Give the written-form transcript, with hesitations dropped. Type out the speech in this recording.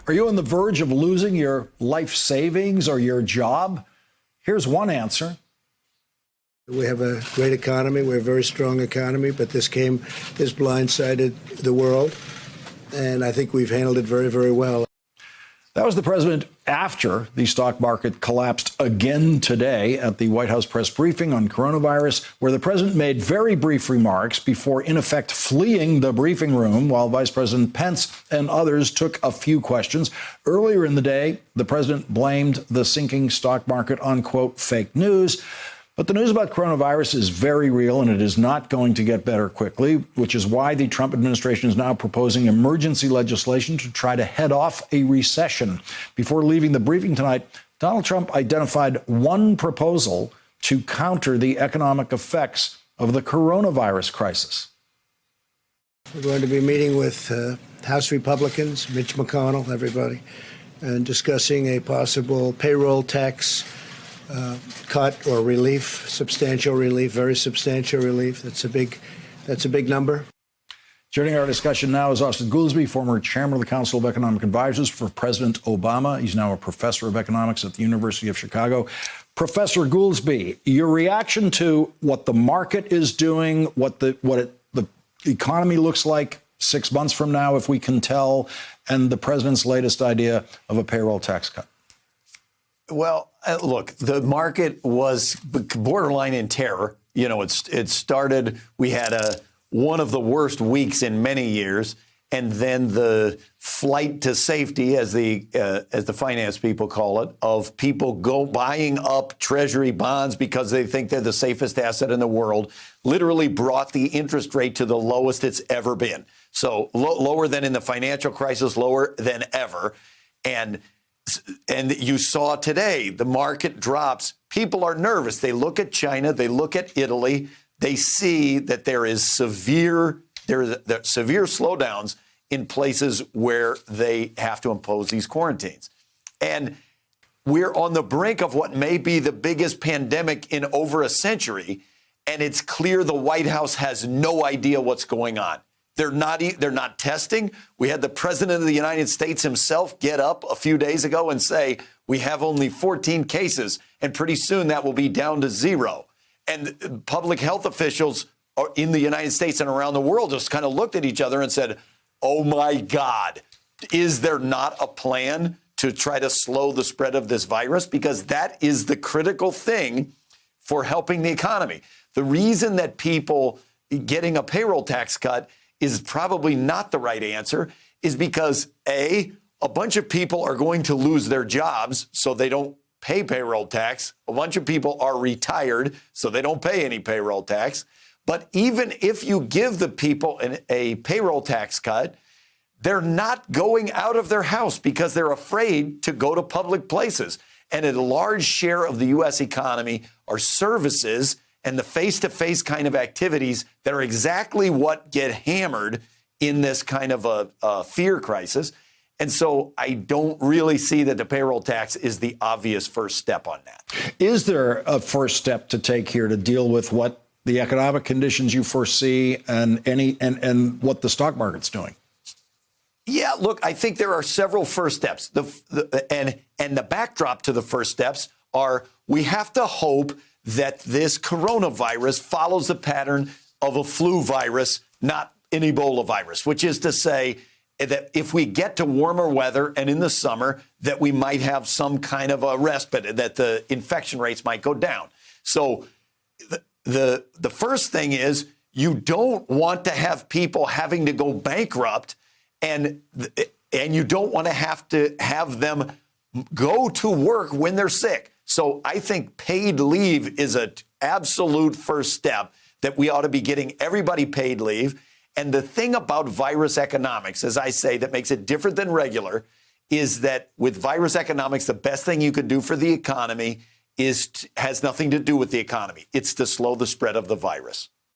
Are you on the verge of losing your life savings or your job? Here's one answer. We have a great economy. We have a very strong economy, but this blindsided the world, and I think we've handled it very, very well. That was the president after the stock market collapsed again today at the White House press briefing on coronavirus, where the president made very brief remarks before, in effect, fleeing the briefing room while Vice President Pence and others took a few questions. Earlier in the day, the president blamed the sinking stock market on, quote, fake news. But the news about coronavirus is very real, and it is not going to get better quickly, which is why the Trump administration is now proposing emergency legislation to try to head off a recession. Before leaving the briefing tonight, Donald Trump identified one proposal to counter the economic effects of the coronavirus crisis. We're going to be meeting with House Republicans, Mitch McConnell, everybody, and discussing a possible payroll tax cut or relief, substantial relief, very substantial relief. That's a big number. Joining our discussion now is Austan Goolsbee, former chairman of the Council of Economic Advisors for President Obama. He's now a professor of economics at the University of Chicago. Professor Goolsbee, your reaction to what the market is doing, what the economy looks like 6 months from now, if we can tell, and the president's latest idea of a payroll tax cut. Well, look, the market was borderline in terror. You know, it started, we had one of the worst weeks in many years, and then the flight to safety, as the finance people call it, of people buying up Treasury bonds because they think they're the safest asset in the world, literally brought the interest rate to the lowest it's ever been. So lower than in the financial crisis, lower than ever. And you saw today, the market drops. People are nervous. They look at China. They look at Italy. They see that there are severe slowdowns in places where they have to impose these quarantines. And we're on the brink of what may be the biggest pandemic in over a century. And it's clear the White House has no idea what's going on. They're not testing. We had the president of the United States himself get up a few days ago and say, we have only 14 cases, and pretty soon that will be down to 0. And public health officials in the United States and around the world just kind of looked at each other and said, oh, my God, is there not a plan to try to slow the spread of this virus? Because that is the critical thing for helping the economy. The reason that people getting a payroll tax cut is probably not the right answer is because, A, a bunch of people are going to lose their jobs, so they don't pay payroll tax. A bunch of people are retired, so they don't pay any payroll tax. But even if you give the people a payroll tax cut, they're not going out of their house because they're afraid to go to public places. And a large share of the U.S. economy are services and the face-to-face kind of activities that are exactly what get hammered in this kind of a fear crisis. And so I don't really see that the payroll tax is the obvious first step on that. Is there a first step to take here to deal with what the economic conditions you foresee and what the stock market's doing? Yeah, look, I think there are several first steps. And the backdrop to the first steps are we have to hope that this coronavirus follows the pattern of a flu virus, not an Ebola virus, which is to say that if we get to warmer weather and in the summer, that we might have some kind of a respite, that the infection rates might go down. So the first thing is you don't want to have people having to go bankrupt, and you don't want to have them go to work when they're sick. So I think paid leave is an absolute first step that we ought to be getting everybody paid leave. And the thing about virus economics, as I say, that makes it different than regular is that with virus economics, the best thing you can do for the economy has nothing to do with the economy. It's to slow the spread of the virus.